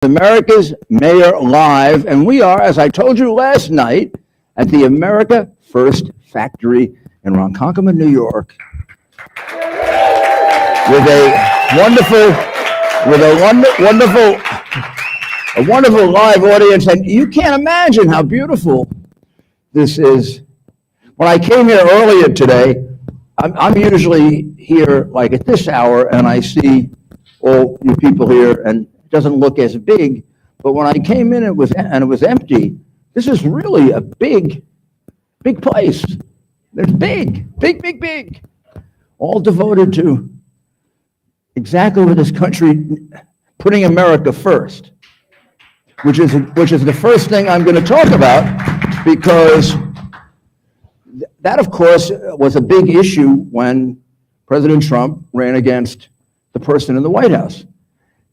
America's Mayor Live, and we are, as I told you last night, at the America First Factory in Ronkonkoma, New York, with a wonderful live audience, and you can't imagine how beautiful this is. When I came here earlier today, I'm usually here like at this hour, and I see all you people here, and it doesn't look as big. But when I came in, it was empty. This is really a big place. It's big, all devoted to exactly what this country, putting America first, which is the first thing I'm going to talk about, because that, of course, was a big issue when President Trump ran against the person in the White House.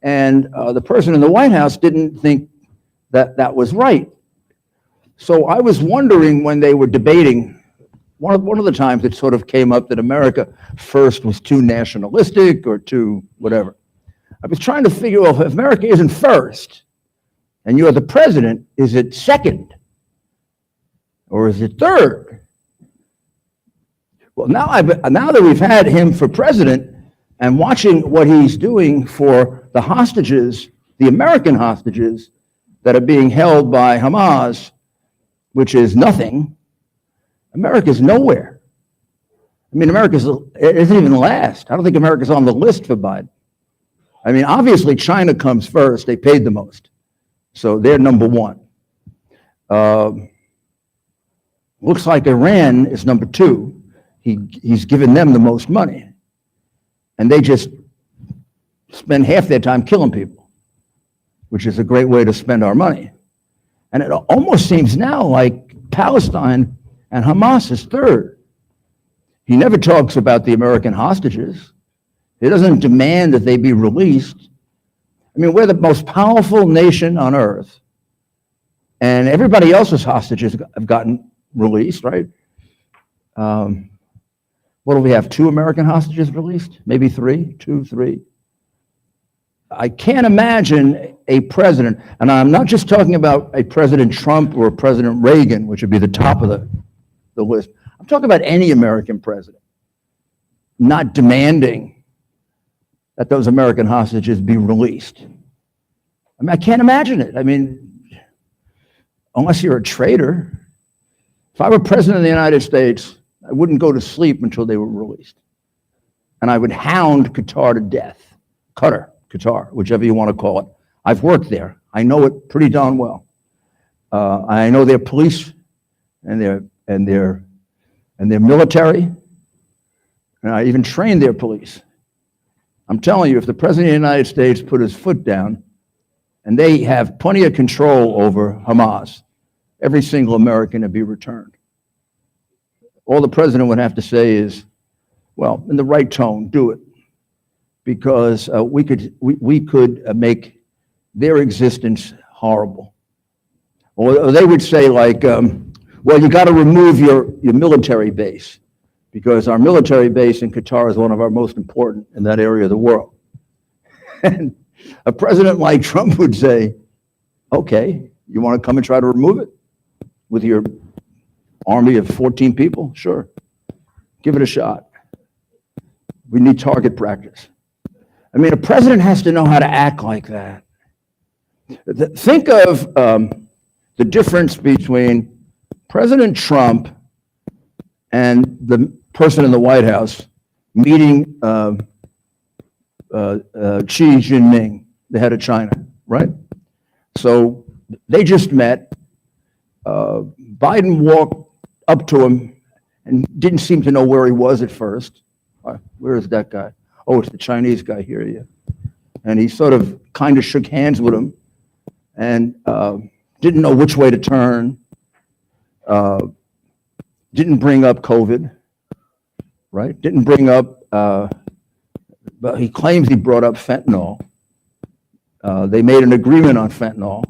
And the person in the White House didn't think that that was right. So I was wondering, when they were debating, one of the times it sort of came up that America first was too nationalistic or too whatever. I was trying to figure out, if America isn't first and you're the president, is it second or is it third? Well, now that we've had him for president and watching what he's doing for the hostages, the American hostages that are being held by Hamas, which is nothing, America's nowhere. I mean, it isn't even last. I don't think America's on the list for Biden. I mean, obviously China comes first. They paid the most. So they're number one. Looks like Iran is number two. He's given them the most money. And they just spend half their time killing people, which is a great way to spend our money. And it almost seems now like Palestine and Hamas is third. He never talks about the American hostages. He doesn't demand that they be released. I mean, we're the most powerful nation on earth, and everybody else's hostages have gotten released, right? What do we have, 2 American hostages released? Maybe 3, 2, 3. I can't imagine a president, and I'm not just talking about a President Trump or a President Reagan, which would be the top of the list. I'm talking about any American president not demanding that those American hostages be released. I mean, I can't imagine it. I mean, unless you're a traitor. If I were president of the United States, I wouldn't go to sleep until they were released. And I would hound Qatar to death. Qatar, whichever you want to call it. I've worked there. I know it pretty darn well. I know their police and their military, and I even trained their police. I'm telling you, if the President of the United States put his foot down, and they have plenty of control over Hamas, every single American would be returned. All the president would have to say is, well, in the right tone, do it, because we could make their existence horrible. Or they would say, like, well, you got to remove your military base, because our military base in Qatar is one of our most important in that area of the world. And a president like Trump would say, okay, you want to come and try to remove it with your army of 14 people? Sure. Give it a shot. We need target practice. I mean, a president has to know how to act like that. Think of the difference between President Trump and the person in the White House meeting Xi Jinping, the head of China, right? So they just met. Biden walked up to him and didn't seem to know where he was at first. Where is that guy? Oh, it's the Chinese guy here, yeah. And he sort of kind of shook hands with him and didn't know which way to turn. Didn't bring up COVID, right? Didn't bring up, but he claims he brought up fentanyl. They made an agreement on fentanyl.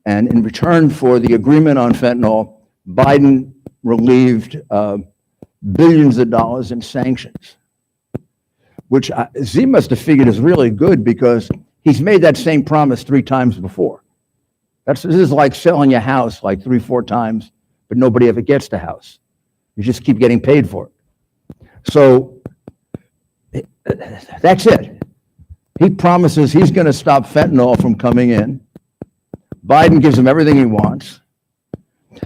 And in return for the agreement on fentanyl, Biden relieved billions of dollars in sanctions, which Z must have figured is really good, because He's made that same promise 3 times before. This is like selling your house like 3, 4 times, but nobody ever gets the house. You just keep getting paid for it. So that's it. He promises he's going to stop fentanyl from coming in. Biden gives him everything he wants.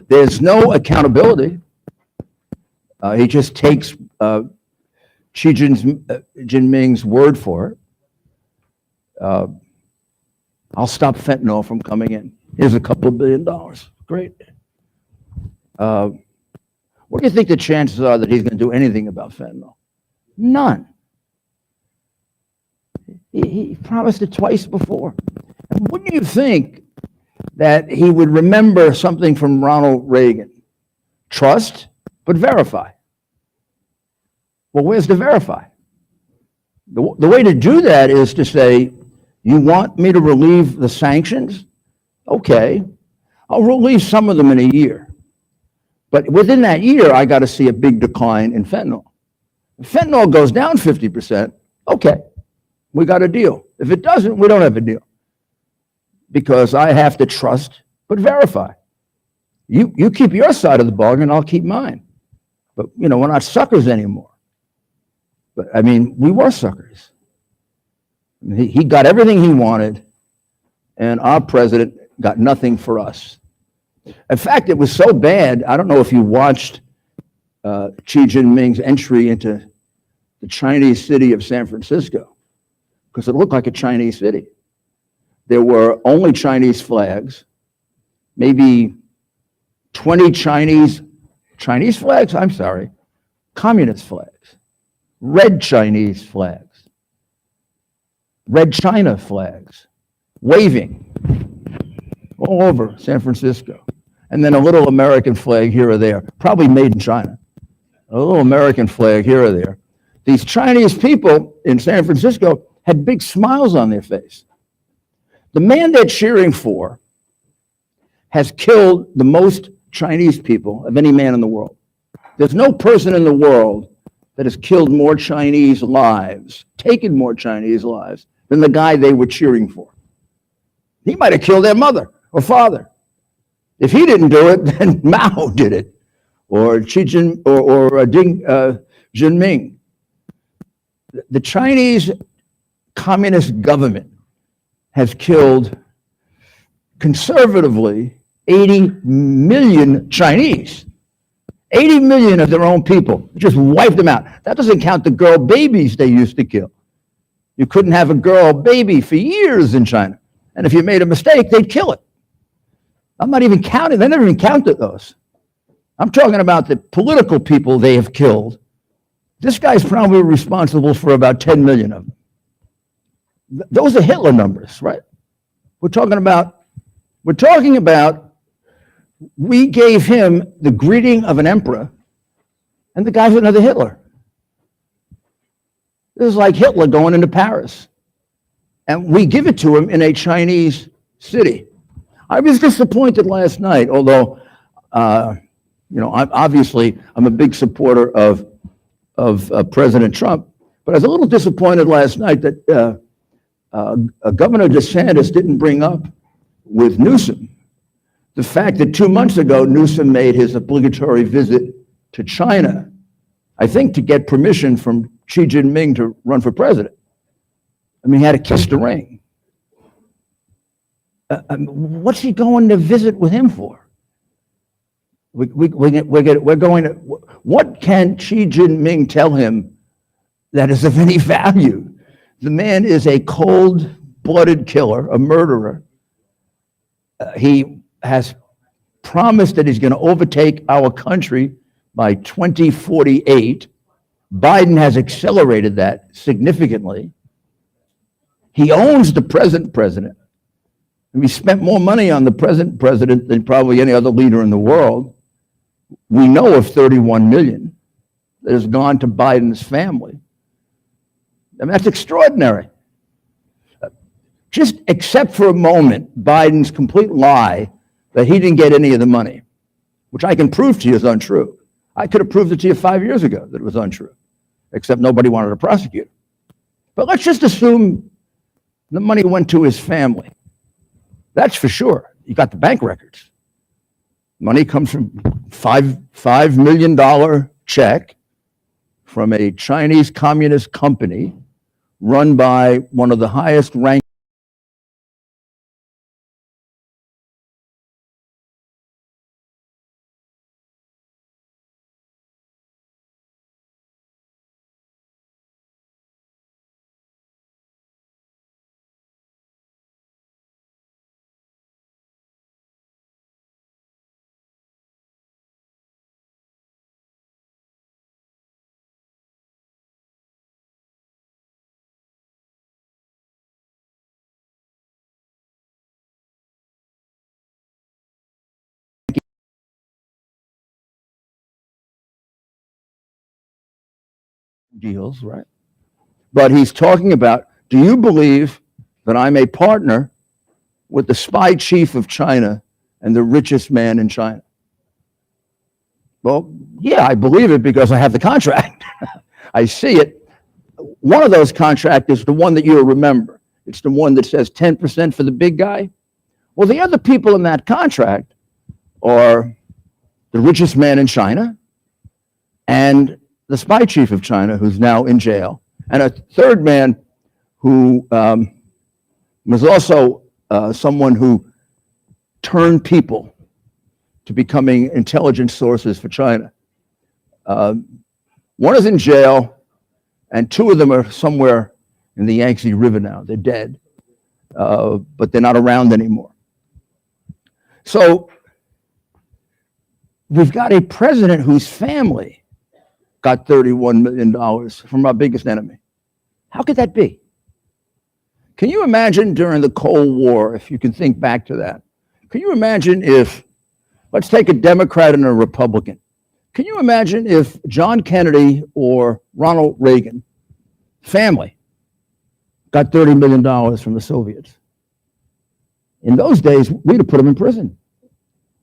There's no accountability. He just takes Xi Jinping's word for it. I'll stop fentanyl from coming in. Here's a couple of $1 billion. Great. What do you think the chances are that he's going to do anything about fentanyl? None. He promised it twice before. And wouldn't you think that he would remember something from Ronald Reagan? Trust, but verify. Well, where's the verify? The way to do that is to say, you want me to relieve the sanctions? Okay, I'll relieve some of them in a year. But within that year, I got to see a big decline in fentanyl. If fentanyl goes down 50%, okay, we got a deal. If it doesn't, we don't have a deal. Because I have to trust, but verify. You keep your side of the bargain, I'll keep mine. But, we're not suckers anymore. But, we were suckers. He got everything he wanted, and our president got nothing for us. In fact, it was so bad, I don't know if you watched Xi Jinping's entry into the Chinese city of San Francisco, because it looked like a Chinese city. There were only Chinese flags, maybe 20 Chinese flags? I'm sorry, communist flags, red Chinese flags, red China flags, waving all over San Francisco. And then a little American flag here or there, probably made in China. A little American flag here or there. These Chinese people in San Francisco had big smiles on their face. The man they're cheering for has killed the most Chinese people of any man in the world. There's no person in the world that has killed more Chinese lives, taken more Chinese lives, than the guy they were cheering for. He might have killed their mother or father. If he didn't do it, then Mao did it, or Deng Jinping. The Chinese Communist government has killed, conservatively, 80 million Chinese. 80 million of their own people. Just wiped them out. That doesn't count the girl babies they used to kill. You couldn't have a girl baby for years in China. And if you made a mistake, they'd kill it. I'm not even counting. They never even counted those. I'm talking about the political people they have killed. This guy's probably responsible for about 10 million of them. Those are Hitler numbers, right? We're talking about, we gave him the greeting of an emperor, and the guy's another Hitler. This is like Hitler going into Paris. And we give it to him in a Chinese city. I was disappointed last night, although, I'm a big supporter of President Trump, but I was a little disappointed last night that Governor DeSantis didn't bring up with Newsom the fact that 2 months ago, Newsom made his obligatory visit to China, I think to get permission from Xi Jinping to run for president. He had to kiss the ring. What's he going to visit with him for? We're going to, what can Xi Jinping tell him that is of any value? The man is a cold-blooded killer, a murderer. He has promised that he's going to overtake our country by 2048. Biden has accelerated that significantly. He owns the present president. We spent more money on the present president than probably any other leader in the world. We know of 31 million that has gone to Biden's family. That's extraordinary. Just accept for a moment Biden's complete lie that he didn't get any of the money, which I can prove to you is untrue. I could have proved it to you 5 years ago that it was untrue, except nobody wanted to prosecute. But let's just assume The money went to his family. That's for sure. You got the bank records. Money comes from $5 million check from a Chinese communist company run by one of the highest ranked deals, right? But he's talking about, do you believe that I'm a partner with the spy chief of China and the richest man in China? Well, yeah, I believe it because I have the contract. I see it. One of those contracts is the one that you'll remember. It's the one that says 10% for the big guy. Well, the other people in that contract are the richest man in China and the spy chief of China, who's now in jail, and a third man who was also someone who turned people to becoming intelligence sources for China. One is in jail, and two of them are somewhere in the Yangtze River now. They're dead, but they're not around anymore. So we've got a president whose family got $31 million from our biggest enemy. How could that be? Can you imagine during the Cold War, if you can think back to that, can you imagine if, let's take a Democrat and a Republican. Can you imagine if John Kennedy or Ronald Reagan family got $30 million from the Soviets? In those days, we'd have put them in prison,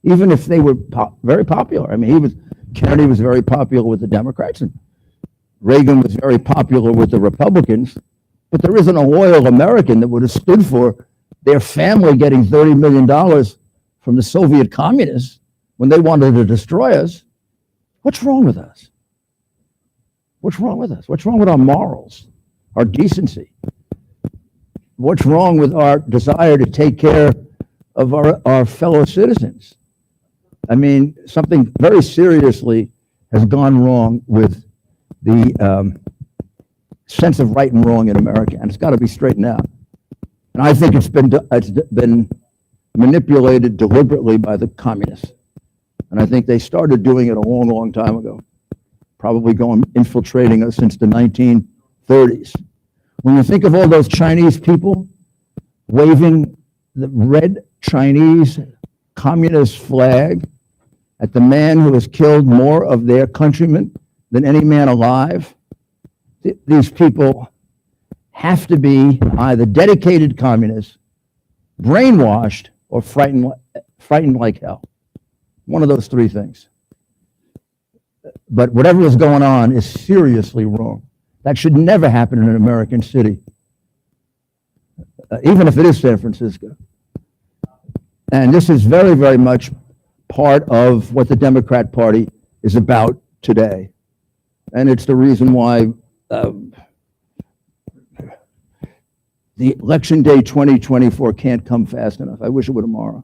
even if they were very popular. I mean, Kennedy was very popular with the Democrats, and Reagan was very popular with the Republicans, but there isn't a loyal American that would have stood for their family getting $30 million from the Soviet communists when they wanted to destroy us. What's wrong with us? What's wrong with us? What's wrong with our morals, our decency? What's wrong with our desire to take care of our fellow citizens? I mean, something very seriously has gone wrong with the sense of right and wrong in America, and it's got to be straightened out. And I think it's been manipulated deliberately by the communists. And I think they started doing it a long, long time ago, probably infiltrating us since the 1930s. When you think of all those Chinese people waving the red Chinese communist flag at the man who has killed more of their countrymen than any man alive, these people have to be either dedicated communists, brainwashed, or frightened like hell. One of those three things. But whatever is going on is seriously wrong. That should never happen in an American city, even if it is San Francisco. And this is very, very much part of what the Democrat Party is about today. And it's the reason why the election day 2024 can't come fast enough. I wish it were tomorrow.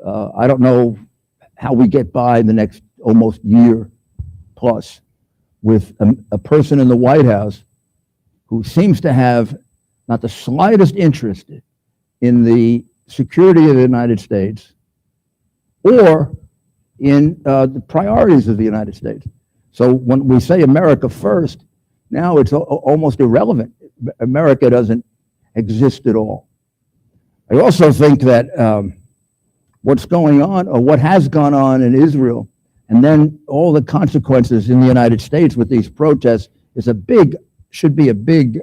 I don't know how we get by the next almost year plus with a person in the White House who seems to have not the slightest interest in the security of the United States or in the priorities of the United States. So when we say America first, now it's almost irrelevant. America doesn't exist at all. I also think that what's going on, or what has gone on in Israel, and then all the consequences in the United States with these protests should be a big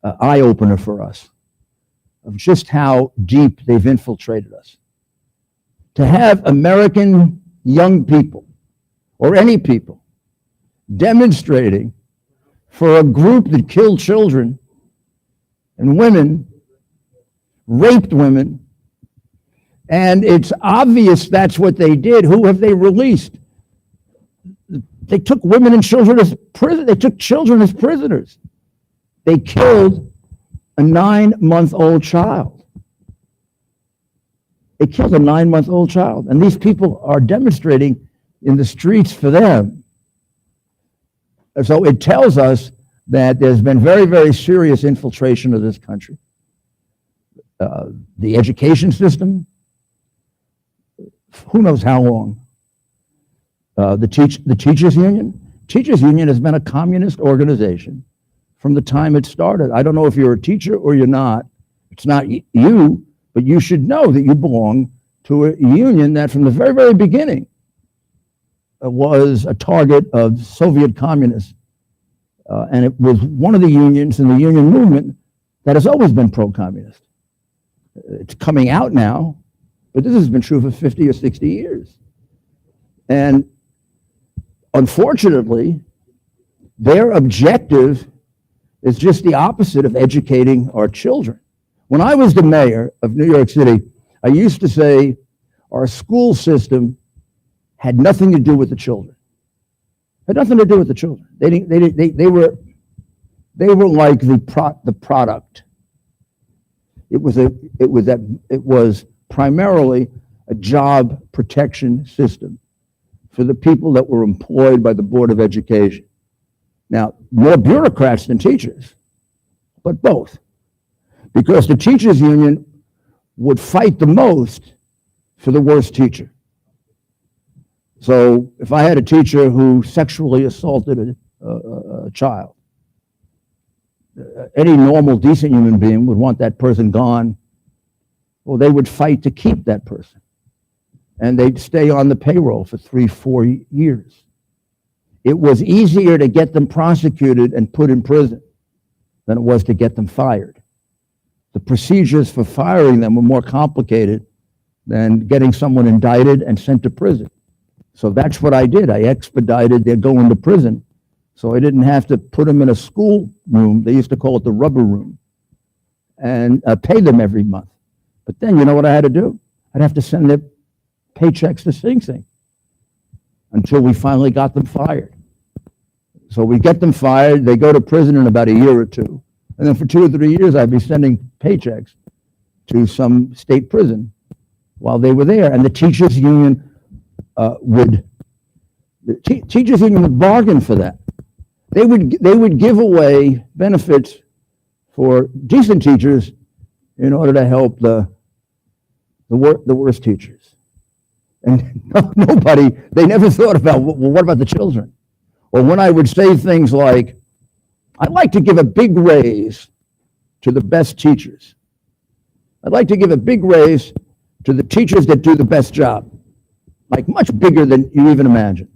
eye-opener for us of just how deep they've infiltrated us. To have American young people, or any people, demonstrating for a group that killed children and women, raped women, and it's obvious that's what they did. Who have they released? They took women and children as prisoners. They took children as prisoners. They killed a 9-month-old child. They killed a 9-month-old child. And these people are demonstrating in the streets for them. So it tells us that there's been very, very serious infiltration of this country. The education system, who knows how long. The teachers union. Teachers union has been a communist organization from the time it started. I don't know if you're a teacher or you're not. It's not you, but you should know that you belong to a union that from the very, very beginning was a target of Soviet communists. And it was one of the unions in the union movement that has always been pro-communist. It's coming out now, but this has been true for 50 or 60 years. And unfortunately, their objective is just the opposite of educating our children. When I was the mayor of New York City, I used to say our school system had nothing to do with the children. Had nothing to do with the children. They were like the product. It was primarily a job protection system for the people that were employed by the Board of Education. Now, more bureaucrats than teachers, but both. Because the teachers union would fight the most for the worst teacher. So if I had a teacher who sexually assaulted a child, any normal, decent human being would want that person gone. Well, they would fight to keep that person. And they'd stay on the payroll for 3-4 years. It was easier to get them prosecuted and put in prison than it was to get them fired. The procedures for firing them were more complicated than getting someone indicted and sent to prison. So that's what I did. I expedited their going to prison. So I didn't have to put them in a school room. They used to call it the rubber room, and pay them every month. But then you know what I had to do? I'd have to send their paychecks to Sing Sing until we finally got them fired. So we get them fired. They go to prison in about a year or two. And then for 2 or 3 years, I'd be sending paychecks to some state prison while they were there. And the teachers union would bargain for that. They would give away benefits for decent teachers in order to help the worst teachers. And they never thought about, well, what about the children? Or when I would say things like, I'd like to give a big raise to the best teachers. I'd like to give a big raise to the teachers that do the best job, like much bigger than you even imagine.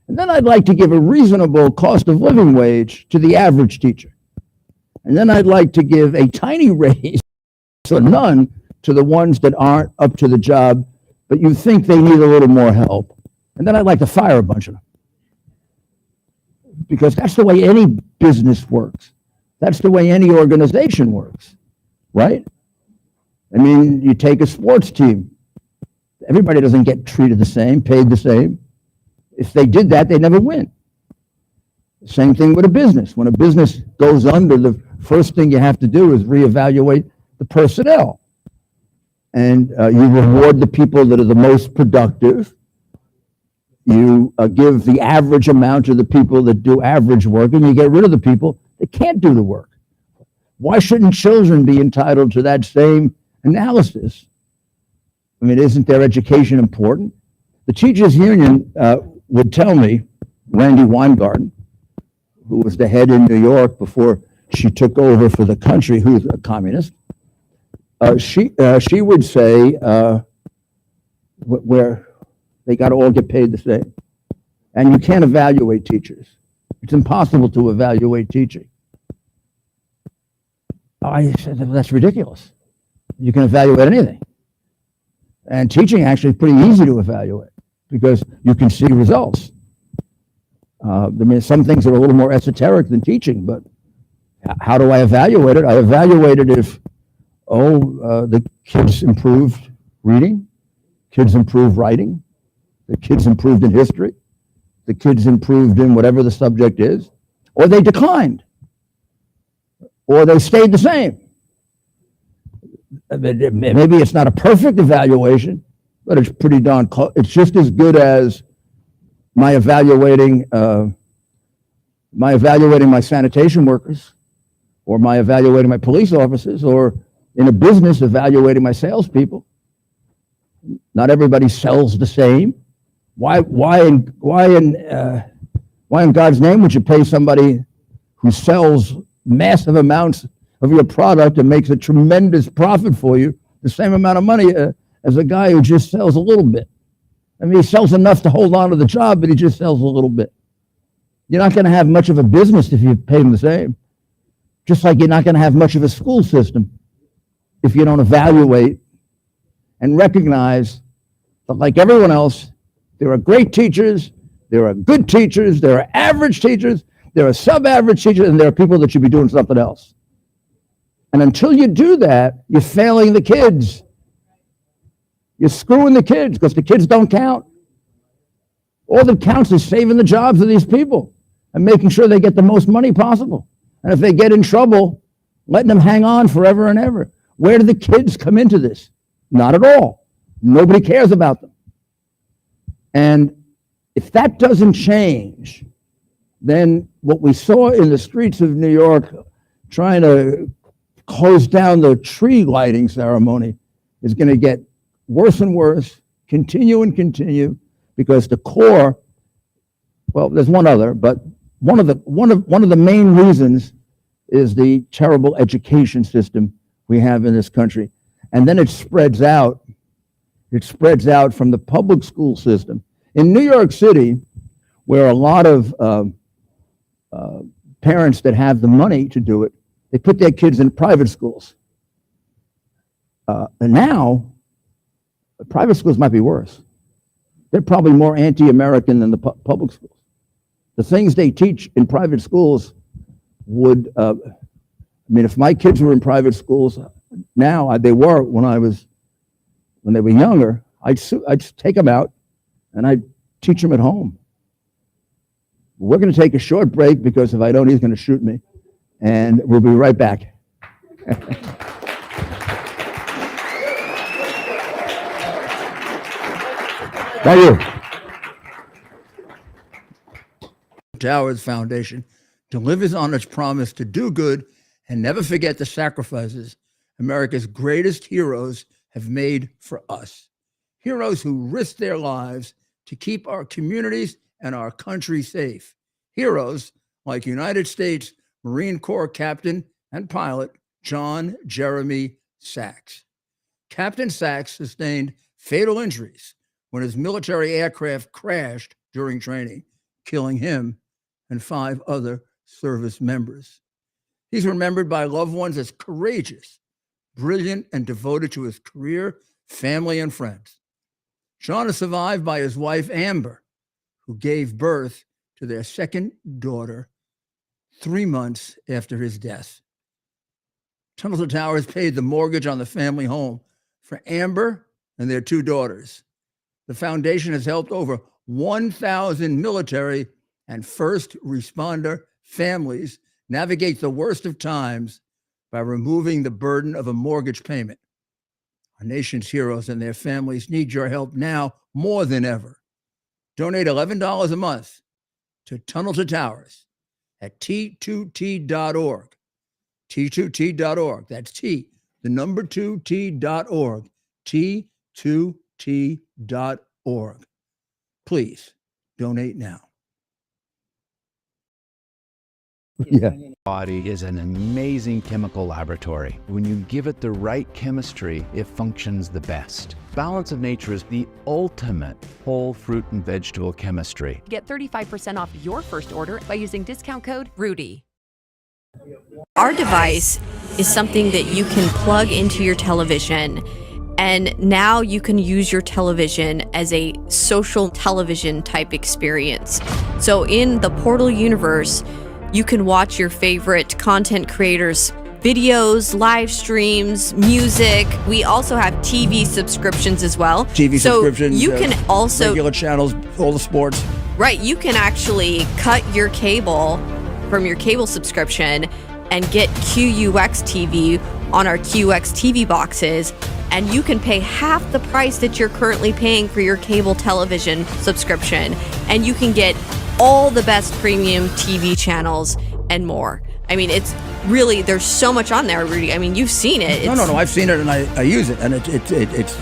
And then I'd like to give a reasonable cost of living wage to the average teacher. And then I'd like to give a tiny raise, so none, to the ones that aren't up to the job, but you think they need a little more help. And then I'd like to fire a bunch of them. Because that's the way any business works. That's the way any organization works, right? I mean, you take a sports team. Everybody doesn't get treated the same, paid the same. If they did that, they'd never win. Same thing with a business. When a business goes under, the first thing you have to do is reevaluate the personnel. And you reward the people that are the most productive. You give the average amount to the people that do average work, and you get rid of the people that can't do the work. Why shouldn't children be entitled to that same analysis? I mean, isn't their education important? The teachers union would tell me, Randy Weingarten, who was the head in New York before she took over for the country, who's a communist, she would say where they got to all get paid the same. And you can't evaluate teachers. It's impossible to evaluate teaching. I said, that's ridiculous. You can evaluate anything. And teaching actually is pretty easy to evaluate because you can see results. I mean, some things are a little more esoteric than teaching, but How do I evaluate it? I evaluate it if, the kids improved reading, kids improved writing, the kids improved in history, the kids improved in whatever the subject is, or they declined, or they stayed the same. Maybe it's not a perfect evaluation, but it's pretty darn close. It's just as good as my evaluating my sanitation workers, or my evaluating my police officers, or in a business evaluating my salespeople. Not everybody sells the same. Why in God's name would you pay somebody who sells massive amounts of your product and makes a tremendous profit for you the same amount of money as a guy who just sells a little bit? I mean, he sells enough to hold on to the job, but he just sells a little bit. You're not going to have much of a business if you pay him the same. Just like you're not going to have much of a school system if you don't evaluate and recognize that, like everyone else, there are great teachers, there are good teachers, there are average teachers, there are sub-average teachers, and there are people that should be doing something else. And until you do that, you're failing the kids. You're screwing the kids because the kids don't count. All that counts is saving the jobs of these people and making sure they get the most money possible. And if they get in trouble, letting them hang on forever and ever. Where do the kids come into this? Not at all. Nobody cares about them. And if that doesn't change, then what we saw in the streets of New York trying to close down the tree lighting ceremony is going to get worse and worse, continue and continue, because the core, well, there's one other, but one of the main reasons is the terrible education system we have in this country. And then it spreads out from the public school system. In New York City, where a lot of parents that have the money to do it, they put their kids in private schools. And now, private schools might be worse. They're probably more anti-American than the public schools. The things they teach in private schools would, if my kids were in private schools now, they were when they were younger, I'd take them out and I'd teach them at home. We're going to take a short break because if I don't, he's going to shoot me. And we'll be right back. Thank you. Towers Foundation delivers on its promise to do good and never forget the sacrifices America's greatest heroes have made for us. Heroes who risked their lives to keep our communities and our country safe. Heroes like United States Marine Corps Captain and pilot John Jeremy Sachs. Captain Sachs sustained fatal injuries when his military aircraft crashed during training, killing him and 5 other service members. He's remembered by loved ones as courageous, brilliant, and devoted to his career, family, and friends. John is survived by his wife, Amber, who gave birth to their second daughter 3 months after his death. Tunnel to Towers paid the mortgage on the family home for Amber and their 2 daughters. The foundation has helped over 1,000 military and first responder families navigate the worst of times by removing the burden of a mortgage payment. Our nation's heroes and their families need your help now more than ever. Donate $11 a month to Tunnel to Towers at T2T.org. T2T.org. That's T, the number 2T.org. T2T.org. Please donate now. Yeah. Body is an amazing chemical laboratory. When you give it the right chemistry, it functions the best. Balance of Nature is the ultimate whole fruit and vegetable chemistry. Get 35% off your first order by using discount code RUDY. Our device is something that you can plug into your television, and now you can use your television as a social television type experience. So in the Portal universe, You can watch your favorite content creators' videos, live streams, music. We also have TV subscriptions as well. TV subscriptions. So you can also regular channels, all the sports. Right, you can actually cut your cable from your cable subscription and get QUX TV on our QX TV boxes, and you can pay half the price that you're currently paying for your cable television subscription, and you can get all the best premium TV channels and more. I mean, it's really, there's so much on there, Rudy. I mean, you've seen it. No, I've seen it and I use it, and it's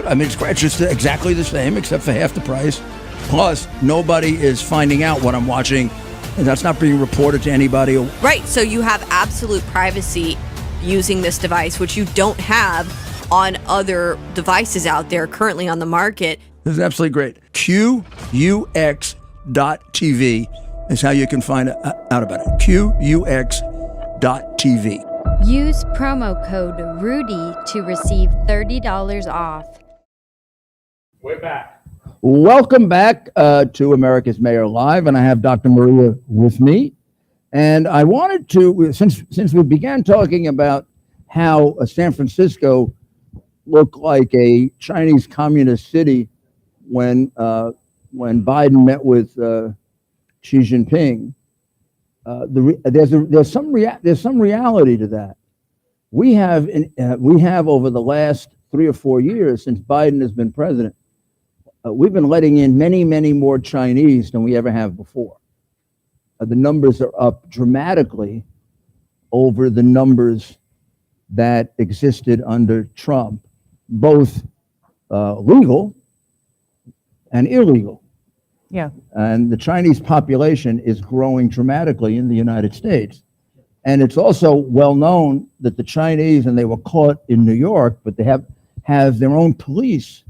I mean, it's just exactly the same except for half the price. Plus, nobody is finding out what I'm watching, and that's not being reported to anybody. Right, so you have absolute privacy using this device, which you don't have on other devices out there currently on the market. This is absolutely great. QUX.TV is how you can find out about it. QUX.TV. Use promo code RUDY to receive $30 off. We're back. Welcome back to America's Mayor Live, and I have Dr. Maria with me. And I wanted to, since we began talking about how San Francisco looked like a Chinese communist city when Biden met with Xi Jinping, there's some reality to that. We have over the last 3 or 4 years since Biden has been president, we've been letting in many, many more Chinese than we ever have before. The numbers are up dramatically over the numbers that existed under Trump, both legal and illegal. Yeah. And the Chinese population is growing dramatically in the United States. And it's also well known that the Chinese, and they were caught in New York, but they have their own police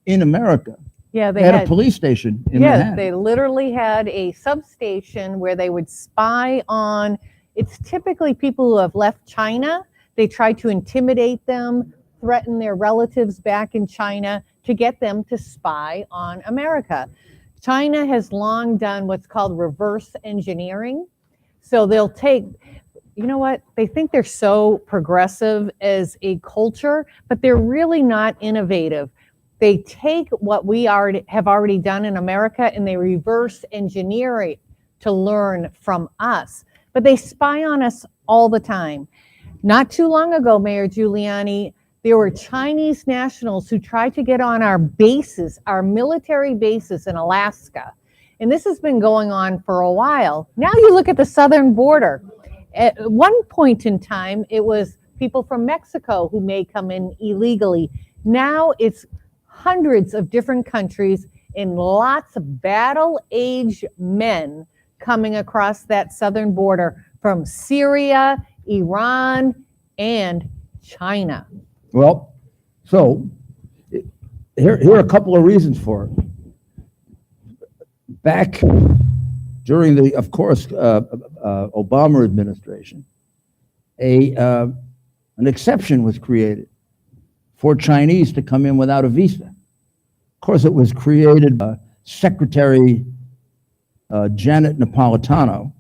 in America. Yeah, They had a police station in Manhattan. they literally had a substation where they would spy on, it's typically people who have left China. They try to intimidate them, threaten their relatives back in China to get them to spy on America. China has long done what's called reverse engineering. So they'll take, you know what, they think they're so progressive as a culture, but they're really not innovative. They take what we have already done in America and they reverse engineer it to learn from us. But they spy on us all the time. Not too long ago, Mayor Giuliani, there were Chinese nationals who tried to get on our bases, our military bases in Alaska. And this has been going on for a while. Now you look at the southern border. At one point in time, it was people from Mexico who may come in illegally. Now it's hundreds of different countries and lots of battle-age men coming across that southern border from Syria, Iran, and China. Well, so here are a couple of reasons for it. Back during the, of course, Obama administration, an exception was created for Chinese to come in without a visa. Of course, it was created by Secretary Janet Napolitano,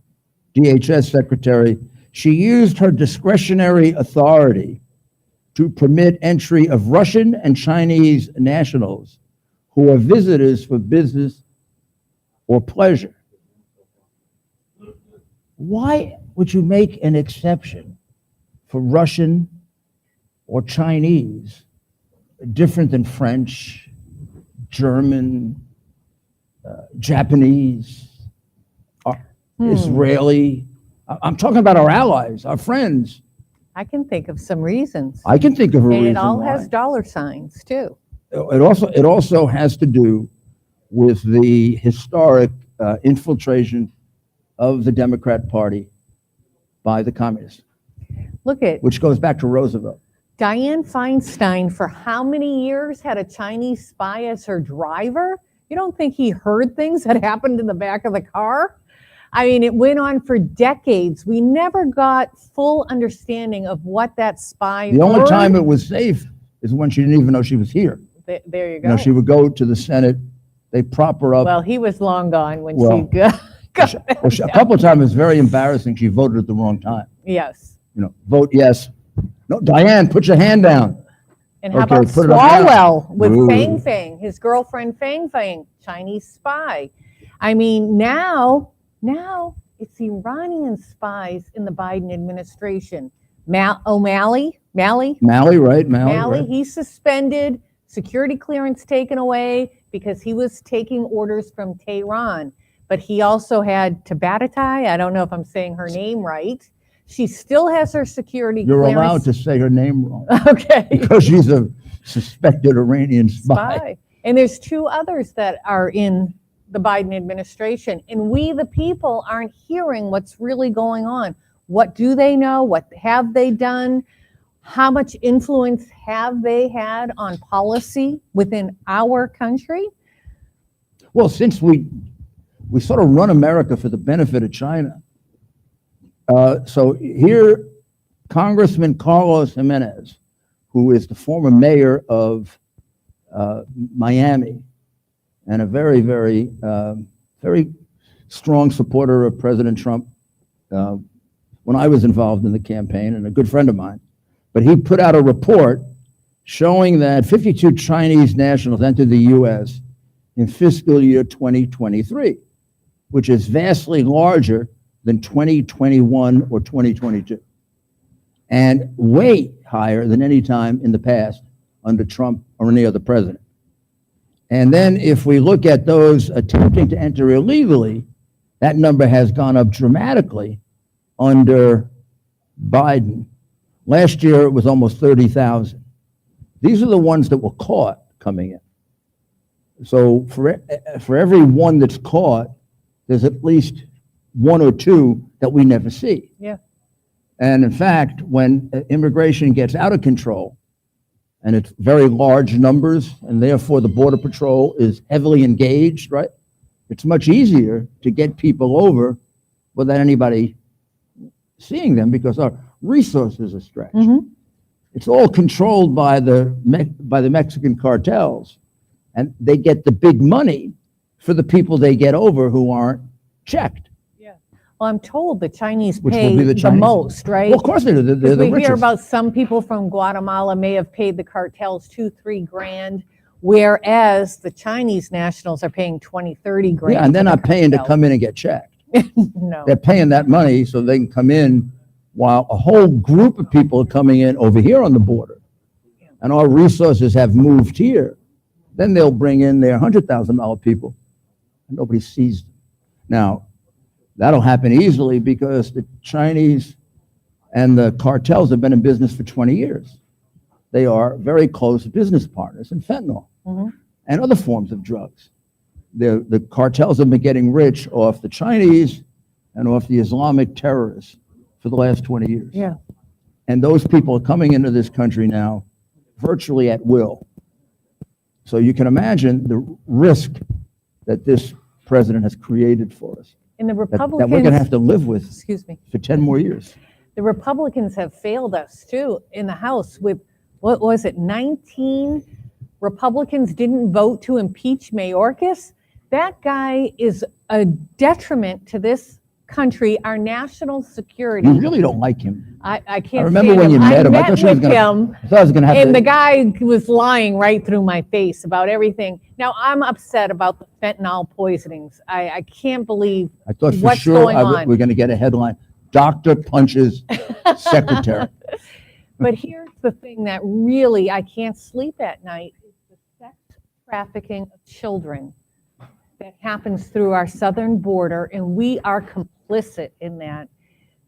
DHS Secretary. She used her discretionary authority to permit entry of Russian and Chinese nationals who are visitors for business or pleasure. Why would you make an exception for Russian or Chinese, different than French, German, Japanese, Israeli? I'm talking about our allies, our friends. I can think of some reasons. I can think of a reason And it all why. has dollar signs too. It also has to do with the historic infiltration of the Democrat Party by the communists, Look at which goes back to Roosevelt. Dianne Feinstein, for how many years had a Chinese spy as her driver? You don't think he heard things that happened in the back of the car? I mean, it went on for decades. We never got full understanding of what that spy The only heard. time it was safe is when she didn't even know she was here. There you You go. know, she would go to the Senate, they prop her up. Well, he was long gone when Well, she A couple of times, it's very embarrassing. She voted at the wrong time. Yes. Vote yes. No, Diane, put your hand down. And how Okay, about put it up now. Swalwell with Ooh. Fang Fang, his girlfriend Fang Fang, Chinese spy. I mean, now it's Iranian spies in the Biden administration. O'Malley, Malley, right? Malley, Right. he's suspended, security clearance taken away because he was taking orders from Tehran. But he also had Tabatatai, I don't know if I'm saying her name right. She still has her security You're clearance. allowed to say her name wrong Okay. because she's a suspected Iranian spy. And there's two others that are in the Biden administration. And we, the people, aren't hearing what's really going on. What do they know? What have they done? How much influence have they had on policy within our country? Well, since we sort of run America for the benefit of China. So here, Congressman Carlos Jimenez, who is the former mayor of Miami and a very, very, very strong supporter of President Trump when I was involved in the campaign, and a good friend of mine. But he put out a report showing that 52 Chinese nationals entered the U.S. in fiscal year 2023, which is vastly larger than 2021 or 2022, and way higher than any time in the past under Trump or any other president. And then if we look at those attempting to enter illegally, that number has gone up dramatically under Biden. Last year, it was almost 30,000. These are the ones that were caught coming in. So for every one that's caught, there's at least one or two that we never see. Yeah. And in fact, when immigration gets out of control, and it's very large numbers, and therefore the Border Patrol is heavily engaged, right? It's much easier to get people over without anybody seeing them because our resources are stretched. Mm-hmm. It's all controlled by the Mexican cartels, and they get the big money for the people they get over who aren't checked. Yeah. Well, I'm told the Chinese Which will pay be the the Chinese. most, right? Well, of course they do. They're the we richest. hear about some people from Guatemala may have paid the cartels $2-3 grand, whereas the Chinese nationals are paying 20-30 grand. Yeah, and they're to the not paying to cartel. come in and get checked. No. They're paying that money so they can come in while a whole group of people are coming in over here on the border. And our resources have moved here. Then they'll bring in their $100,000 people and nobody sees them. Now, that'll happen easily because the Chinese and the cartels have been in business for 20 years. They are very close business partners in fentanyl and other forms of drugs. The cartels have been getting rich off the Chinese and off the Islamic terrorists for the last 20 years. Yeah. And those people are coming into this country now virtually at will. So you can imagine the risk that this president has created for us, And the that Republicans, we're going to have to live with excuse me, for 10 more years. the Republicans have failed us too in the House with, what was it, 19 Republicans didn't vote to impeach Mayorkas. That guy is a detriment to this country, our national security. You really don't like him. I can't I remember stand when you met him. I I thought met she was with gonna- him, I thought I was going to have and to. the guy was lying right through my face about everything. Now, I'm upset about the fentanyl poisonings. I can't believe I thought for what's sure going on. we're going to get a headline, Doctor punches secretary. But here's the thing that really I can't sleep at night is the sex trafficking of children that happens through our southern border, and we are complicit in that.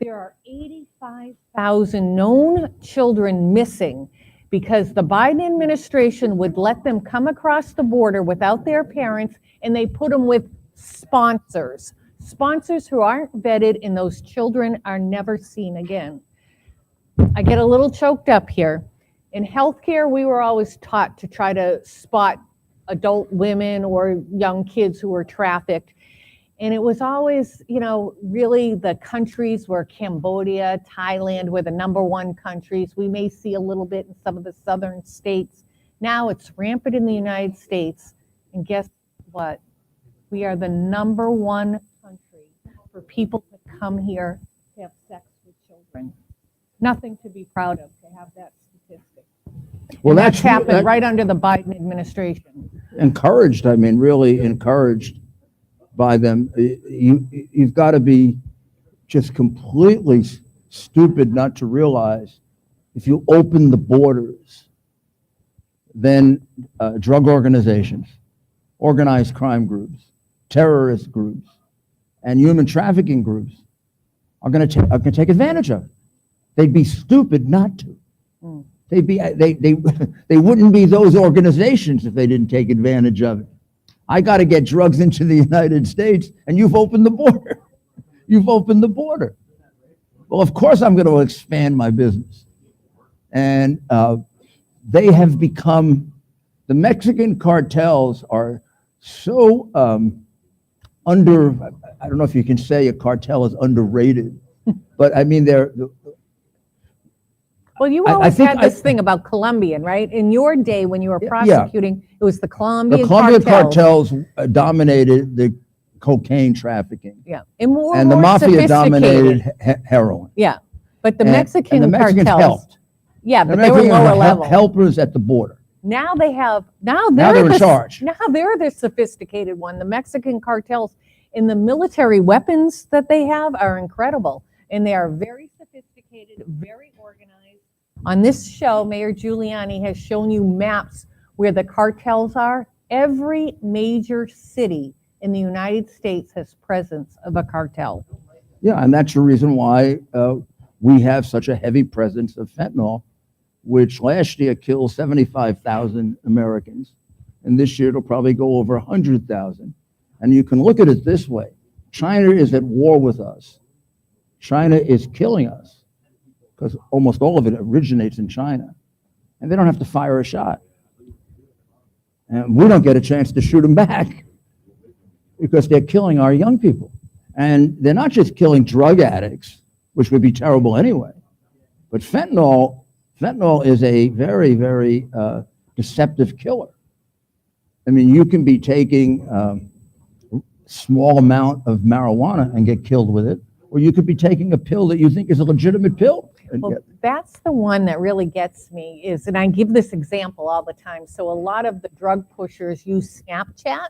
There are 85,000 known children missing because the Biden administration would let them come across the border without their parents, and they put them with sponsors who aren't vetted, and those children are never seen again. I get a little choked up here. In healthcare, we were always taught to try to spot adult women or young kids who were trafficked. And it was always, really the countries where Cambodia, Thailand were the #1 countries. We may see a little bit in some of the southern states. Now it's rampant in the United States. And guess what? We are the #1 country for people to come here to have sex with children. Nothing to be proud of to have that statistic. Well, And that's true. happened right under the Biden administration. Encouraged, I mean, really encouraged by them. You've got to be just completely stupid not to realize if you open the borders, then drug organizations, organized crime groups, terrorist groups, and human trafficking groups are going to take advantage of it. They'd be stupid not to. They wouldn't be those organizations if they didn't take advantage of it. I got to get drugs into the United States, and you've opened the border. You've opened the border. Well, of course I'm going to expand my business. And they have become, the Mexican cartels are so under, I don't know if you can say a cartel is underrated, but I mean, Well, you I always think had this thing about Colombian, right? In your day, when you were Yeah. prosecuting, it was the Colombian the Colombian cartels. cartels dominated the cocaine trafficking, Yeah, and more and the more mafia dominated sophisticated. heroin. Yeah, but the And Mexican the Mexicans cartels. helped. Yeah, The but they were Mexicans lower were level. helpers at the border. Now they have, now they're they're in the, charge. Now they're the sophisticated one. The Mexican cartels and the military weapons that they have are incredible. And they are very sophisticated, very organized. On this show, Mayor Giuliani has shown you maps where the cartels are. Every major city in the United States has presence of a cartel. Yeah, and that's the reason why we have such a heavy presence of fentanyl, which last year killed 75,000 Americans, and this year it'll probably go over 100,000. And you can look at it this way. China is at war with us. China is killing us because almost all of it originates in China, and they don't have to fire a shot. And we don't get a chance to shoot them back because they're killing our young people. And they're not just killing drug addicts, which would be terrible anyway, but fentanyl is a very, very deceptive killer. I mean, you can be taking a small amount of marijuana and get killed with it, or you could be taking a pill that you think is a legitimate pill. Well, that's the one that really gets me is, and I give this example all the time. So a lot of the drug pushers use Snapchat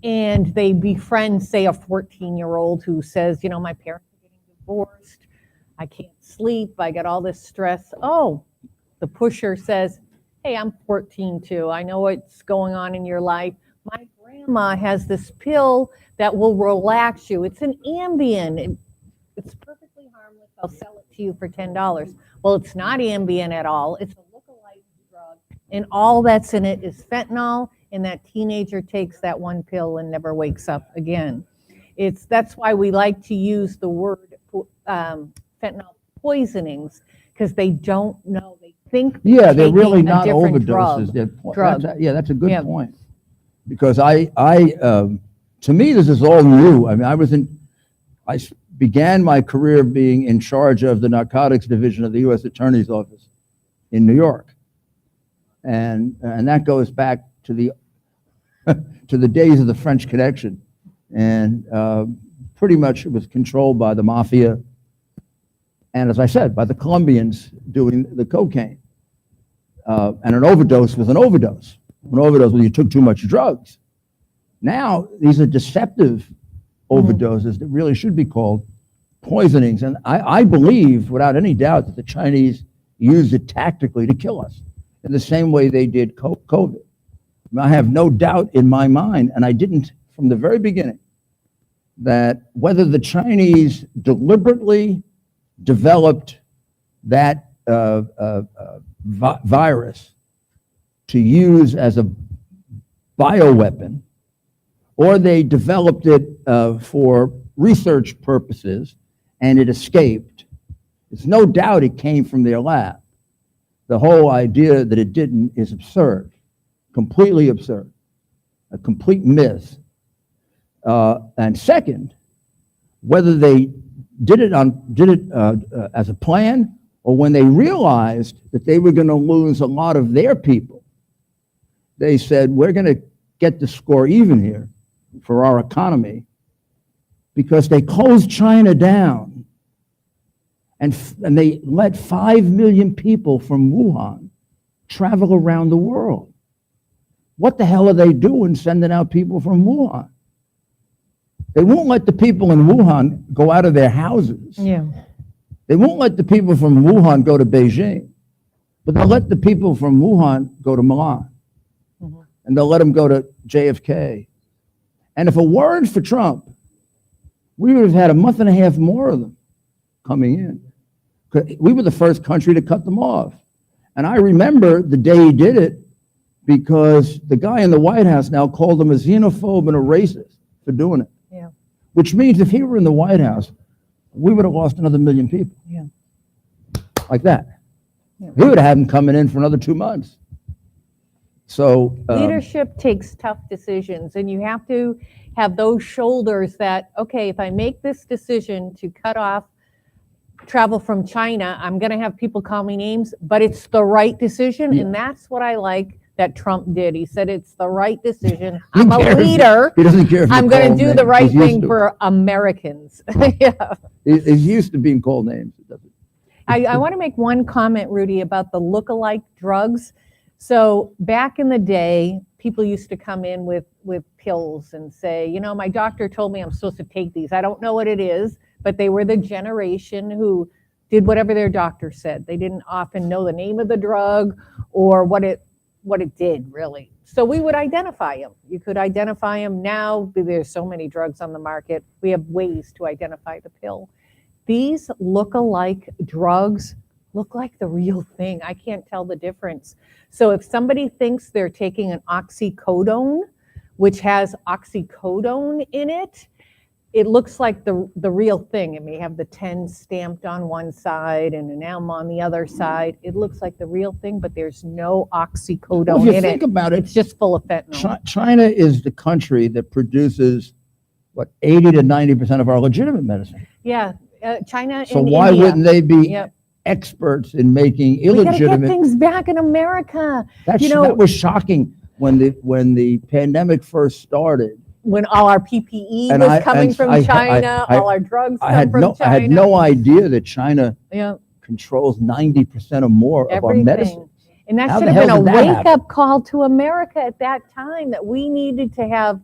and they befriend, say, a 14-year-old who says, you know, my parents are getting divorced. I can't sleep. I got all this stress. Oh, the pusher says, hey, I'm 14 too. I know what's going on in your life. My grandma has this pill that will relax you. It's an Ambien. It's perfectly harmless. I'll sell it to you for $10. Well, it's not Ambien at all. It's a lookalike drug. And all that's in it is fentanyl. And that teenager takes that one pill and never wakes up again. That's why we like to use the word fentanyl poisonings, because they don't know. They think Yeah, they're taking really a not different overdoses. drug. That's a good Yeah. point. Because to me, this is all new. I mean, I began my career being in charge of the narcotics division of the U.S. Attorney's Office in New York. And that goes back to the to the days of the French Connection. And pretty much it was controlled by the mafia. And as I said, by the Colombians doing the cocaine. And an overdose was an overdose. An overdose was you took too much drugs. Now, these are deceptive overdoses that really should be called poisonings. And I believe, without any doubt, that the Chinese used it tactically to kill us in the same way they did COVID. I have no doubt in my mind, and I didn't from the very beginning, that whether the Chinese deliberately developed that virus to use as a bioweapon, or they developed it for research purposes and it escaped, there's no doubt it came from their lab. The whole idea that it didn't is absurd, completely absurd, a complete myth. And second, whether they did it as a plan, or when they realized that they were going to lose a lot of their people, they said, we're going to get the score even here for our economy, because they closed China down and they let 5 million people from Wuhan travel around the world. What the hell are they doing sending out people from Wuhan? They won't let the people in Wuhan go out of their houses. Yeah. They won't let the people from Wuhan go to Beijing, but they'll let the people from Wuhan go to Milan. And they'll let them go to JFK. And if it weren't for Trump, we would have had a month and a half more of them coming in. We were the first country to cut them off. And I remember the day he did it because the guy in the White House now called him a xenophobe and a racist for doing it. Yeah. Which means if he were in the White House, we would have lost another 1 million people. Yeah. Like that. Yeah. He would have had them coming in for another 2 months. So Leadership takes tough decisions, and you have to have those shoulders that, okay, if I make this decision to cut off travel from China, I'm going to have people call me names, but it's the right decision. Yeah. And that's what I like that Trump did. He said, it's the right decision. He I'm a cares. leader. He doesn't care if I'm you going call to do him the names. right He's used thing to it. for Americans. Yeah. He's used to being called names. I want to make one comment, Rudy, about the look-alike drugs. So back in the day, people used to come in with pills and say, you know, my doctor told me I'm supposed to take these. I don't know what it is, but they were the generation who did whatever their doctor said. They didn't often know the name of the drug or what it did, really. So we would identify them. You could identify them now. There's so many drugs on the market. We have ways to identify the pill. These look-alike drugs look like the real thing. I can't tell the difference. So if somebody thinks they're taking an oxycodone, which has oxycodone in it, it looks like the real thing. It may have the 10 stamped on one side and an M on the other side. It looks like the real thing, but there's no oxycodone Well, if you in think it. about it, It's just full of fentanyl. China is the country that produces, 80 to 90% of our legitimate medicine. Yeah, China So and why India. wouldn't they be Yep. experts in making We gotta get illegitimate? things back in America. That you know- that was shocking when the pandemic first started. When all our PPE And was coming from I China, all our drugs I come had from no China. I had no idea that China Yeah, controls 90% or more of our medicine. everything. And that How should the have been hell a did that happen? wake-up call to America at that time, that we needed to have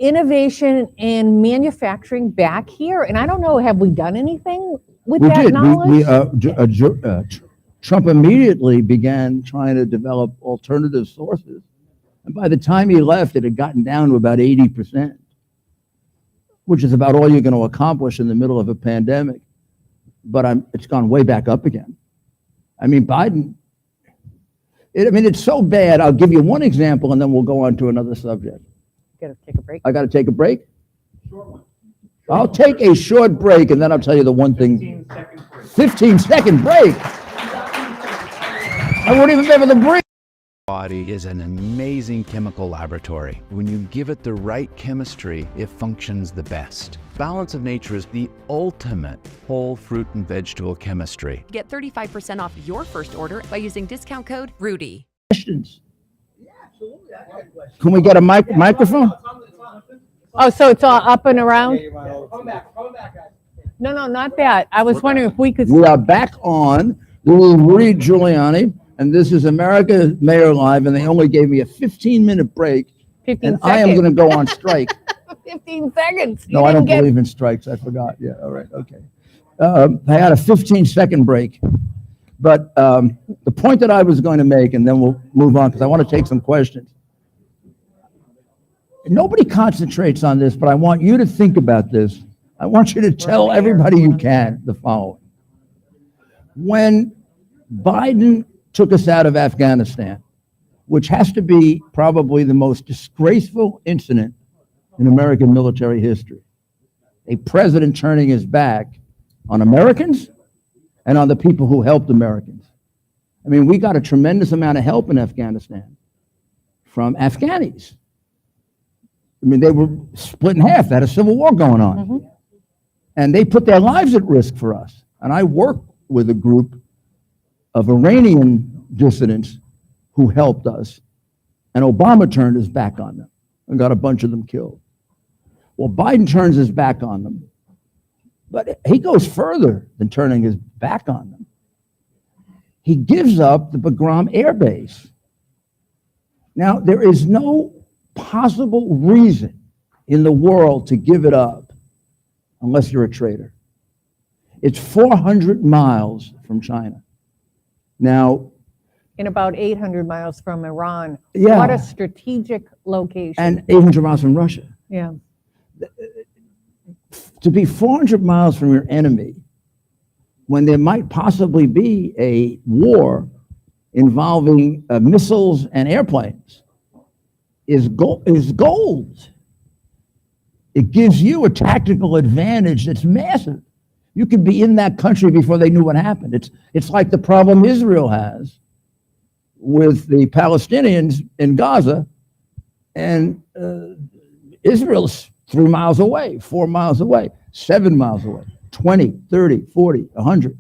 innovation and manufacturing back here. And I don't know, have we done anything with We that did. knowledge? Trump immediately began trying to develop alternative sources. And by the time he left, it had gotten down to about 80%, which is about all you're going to accomplish in the middle of a pandemic. But it's gone way back up again. I mean, Biden, it's so bad. I'll give you one example, and then we'll go on to another subject. Gotta take a break. I got to take a break? I'll take a short break, and then I'll tell you the one thing. 15-second break? I won't even be able to breathe. Body is an amazing chemical laboratory. When you give it the right chemistry, it functions the best. Balance of Nature is the ultimate whole fruit and vegetable chemistry. Get 35% off your first order by using discount code RUDY. Questions? Can we get a microphone? Oh, so it's all up and around? Come back, guys. No, not that. I was wondering if we could. We are back on. This is Rudy Giuliani, and this is America's Mayor Live, and they only gave me a 15-minute break, 15 and seconds. I am going to go on strike. 15 seconds. You No, I don't didn't get- believe in strikes. I forgot. Yeah, all right, okay. I had a 15-second break. But the point that I was going to make, and then we'll move on, because I want to take some questions. Nobody concentrates on this, but I want you to think about this. I want you to tell everybody you can the following. When Biden took us out of Afghanistan, which has to be probably the most disgraceful incident in American military history, a president turning his back on Americans and on the people who helped Americans. I mean, we got a tremendous amount of help in Afghanistan from Afghanis. I mean, they were split in half. They had a civil war going on. Mm-hmm. And they put their lives at risk for us. And I worked with a group of Iranian dissidents who helped us. And Obama turned his back on them and got a bunch of them killed. Well, Biden turns his back on them, but he goes further than turning his back on them. He gives up the Bagram Air Base. Now, there is no possible reason in the world to give it up unless you're a traitor. It's 400 miles from China. Now, In about 800 miles from Iran. Yeah. What a strategic location. and 800 miles from Russia. Yeah. To be 400 miles from your enemy, when there might possibly be a war involving missiles and airplanes, is gold. It gives you a tactical advantage that's massive. You could be in that country before they knew what happened. It's like the problem Israel has with the Palestinians in Gaza, and Israel's 3 miles away, 4 miles away, 7 miles away, 20, 30, 40, 100.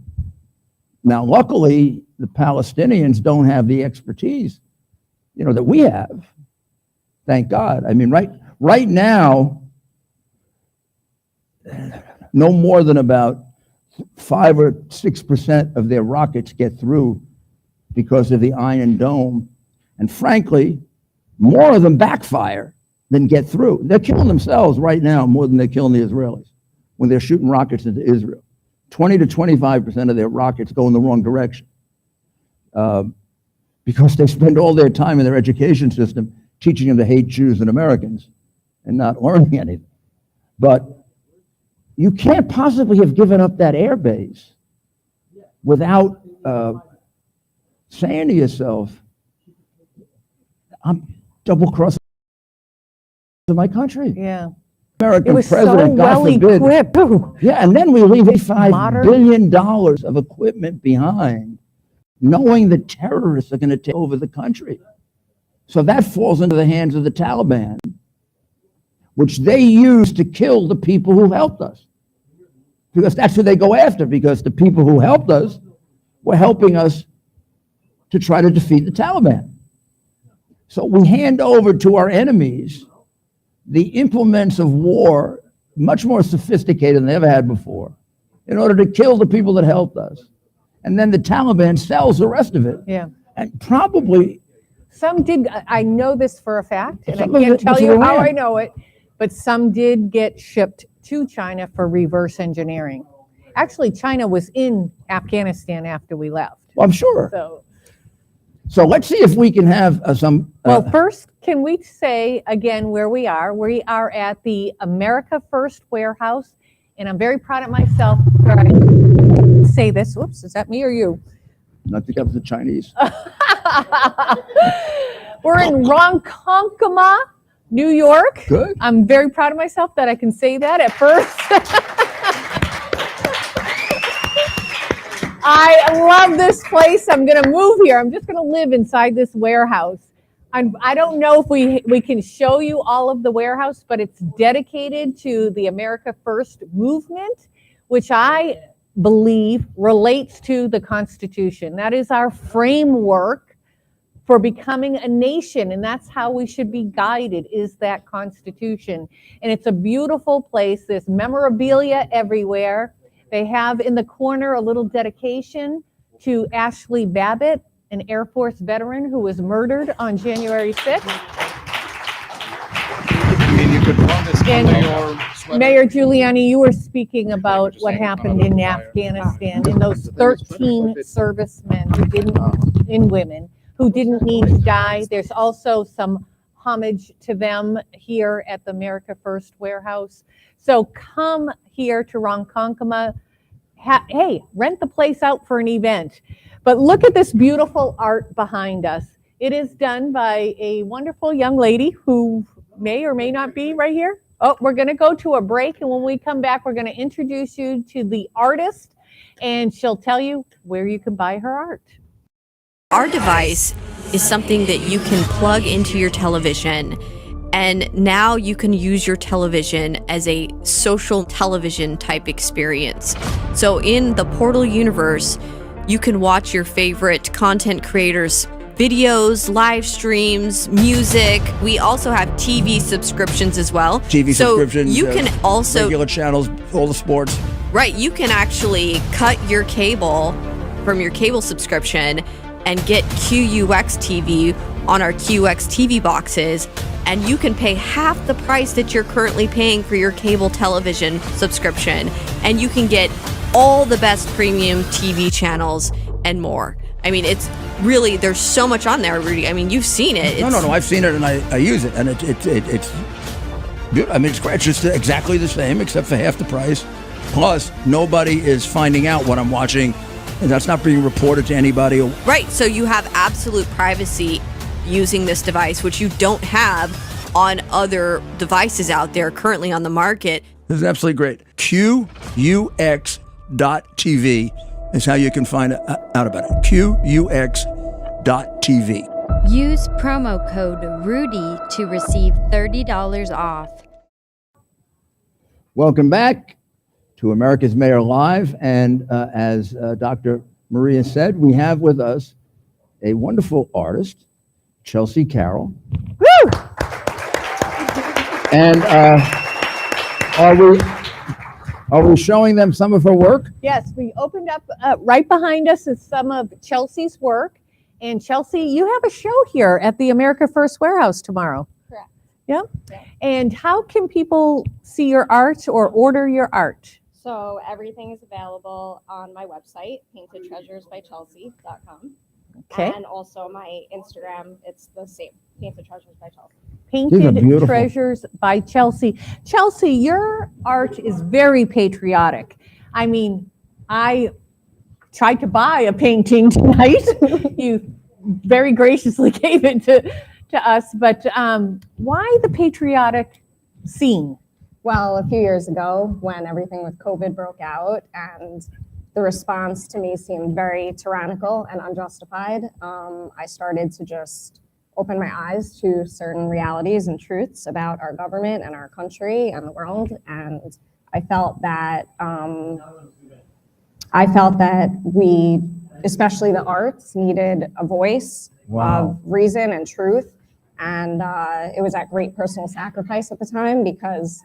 Now, luckily, the Palestinians don't have the expertise, that we have. Thank God. I mean, right now, no more than about 5 or 6% of their rockets get through because of the Iron Dome. And frankly, more of them backfire than get through. They're killing themselves right now more than they're killing the Israelis when they're shooting rockets into Israel. 20 to 25% of their rockets go in the wrong direction because they spend all their time in their education system teaching them to hate Jews and Americans and not learning anything. But you can't possibly have given up that air base without saying to yourself, I'm double-crossing my country. Yeah. American It was so president, God well forbid. equipped. Ooh. Yeah, and then we leave $5 Modern. billion of equipment behind, knowing the terrorists are going to take over the country. So that falls into the hands of the Taliban, which they use to kill the people who helped us. Because that's who they go after, because the people who helped us were helping us to try to defeat the Taliban. So we hand over to our enemies the implements of war, much more sophisticated than they ever had before, in order to kill the people that helped us. And then the Taliban sells the rest of it. Yeah. And probably, Some did, I know this for a fact, and I Some of can't it tell was you how Iran. I know it, but some did get shipped to China for reverse engineering. Actually, China was in Afghanistan after we left. well, I'm sure. So let's see if we can have some. Well, first, can we say again where we are? We are at the America First warehouse, and I'm very proud of myself for I say this. Oops, is that me or you? I think that was the Chinese. We're in Ronkonkoma, New York. Good. I'm very proud of myself that I can say that at first. I love this place. I'm going to move here. I'm just going to live inside this warehouse. I don't know if we can show you all of the warehouse, but it's dedicated to the America First movement, which I believe relates to the Constitution. That is our framework for becoming a nation, and that's how we should be guided, is that Constitution. And it's a beautiful place. There's memorabilia everywhere. They have in the corner a little dedication to Ashley Babbitt, an Air Force veteran who was murdered on January 6th. I mean, you could run this And under your sweater. Mayor Giuliani, you were speaking about what happened in Afghanistan and those 13 servicemen who didn't, and women, who didn't need to die. There's also some homage to them here at the America First warehouse. So come here to Ronkonkoma. Hey, rent the place out for an event. But look at this beautiful art behind us. It is done by a wonderful young lady who may or may not be right here. Oh, we're going to go to a break, and when we come back, we're going to introduce you to the artist, and she'll tell you where you can buy her art. Our device is something that you can plug into your television, and now you can use your television as a social television type experience. So in the Portal universe, you can watch your favorite content creators videos, live streams, music. We also have TV subscriptions as well. TV so subscriptions. You can also regular channels, all the sports. Right, you can actually cut your cable from your cable subscription and get QUX TV on our QX TV boxes, and you can pay half the price that you're currently paying for your cable television subscription, and you can get all the best premium TV channels and more. I mean, it's really, there's so much on there, Rudy. I mean, you've seen it. No, I've seen it and I use it, and it's good. I mean, it's great. It's just exactly the same except for half the price. Plus, nobody is finding out what I'm watching, and that's not being reported to anybody. Right, so you have absolute privacy using this device, which you don't have on other devices out there currently on the market. This is absolutely great. QUX.TV is how you can find out about it. QUX.TV. Use promo code RUDY to receive $30 off. Welcome back to America's Mayor Live. And as Dr. Maria said, we have with us a wonderful artist, Chelsea Carroll. Woo! And are we showing them some of her work? Yes, we opened up right behind us is some of Chelsea's work. And Chelsea, you have a show here at the America First Warehouse tomorrow. Correct. Yep. Yeah. And how can people see your art or order your art? So everything is available on my website, paintedtreasuresbychelsea.com. Okay. And also my Instagram, it's the same, Painted Treasures by Chelsea. Painted Treasures by Chelsea. Chelsea, your art is very patriotic. I mean, I tried to buy a painting tonight. You very graciously gave it to us, but why the patriotic scene? Well, a few years ago when everything with COVID broke out and the response to me seemed very tyrannical and unjustified, I started to just open my eyes to certain realities and truths about our government and our country and the world. And I felt that we, especially the arts, needed a voice of reason and truth. And it was at great personal sacrifice at the time because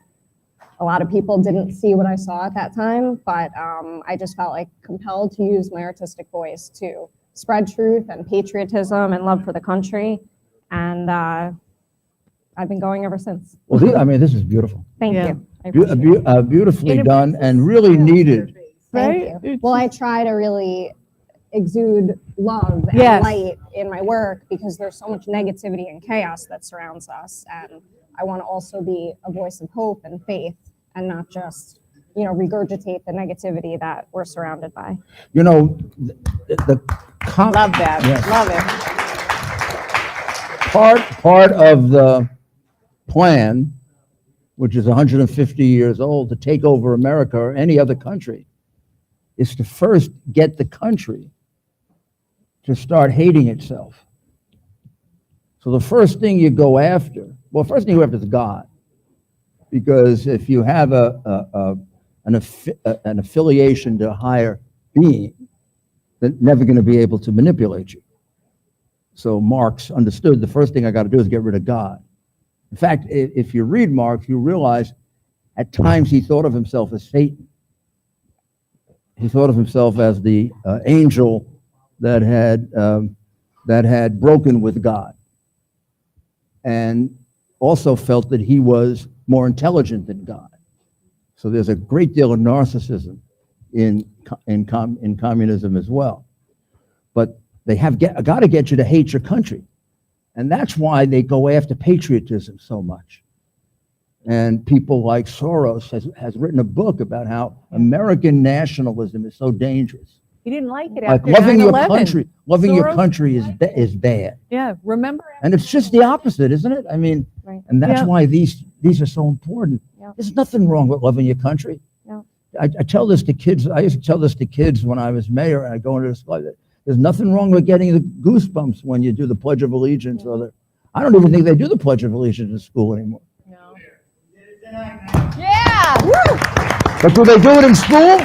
a lot of people didn't see what I saw at that time, but I just felt like compelled to use my artistic voice to spread truth and patriotism and love for the country. And I've been going ever since. Well, I mean, this is beautiful. Thank you. I appreciate it. Beautifully done and really needed. Thank you. Well, I try to really exude love and light in my work because there's so much negativity and chaos that surrounds us. And I want to also be a voice of hope and faith and not just, regurgitate the negativity that we're surrounded by. Love that. Yes. Love it. Part of the plan, which is 150 years old, to take over America or any other country, is to first get the country to start hating itself. So the first thing you go after, first thing you go after is God. Because if you have an affiliation to a higher being, they're never going to be able to manipulate you. So Marx understood the first thing I got to do is get rid of God. In fact, if you read Marx, you realize at times he thought of himself as Satan. He thought of himself as the angel that had broken with God, and also felt that he was more intelligent than God. So there's a great deal of narcissism in communism as well. But they have got to get you to hate your country. And that's why they go after patriotism so much. And people like Soros has written a book about how American nationalism is so dangerous. He didn't like it Like after loving 9/11. your country, loving your Soros country is bad. Yeah, remember? And it's just the opposite, isn't it? I mean, Right. and that's Yeah. why these are so important. Yeah. There's nothing wrong with loving your country. No. I tell this to kids. I used to tell this to kids when I was mayor, and I go into the school. There's nothing wrong with getting the goosebumps when you do the Pledge of Allegiance. I don't even think they do the Pledge of Allegiance in school anymore. No. Yeah. But do they do it in school?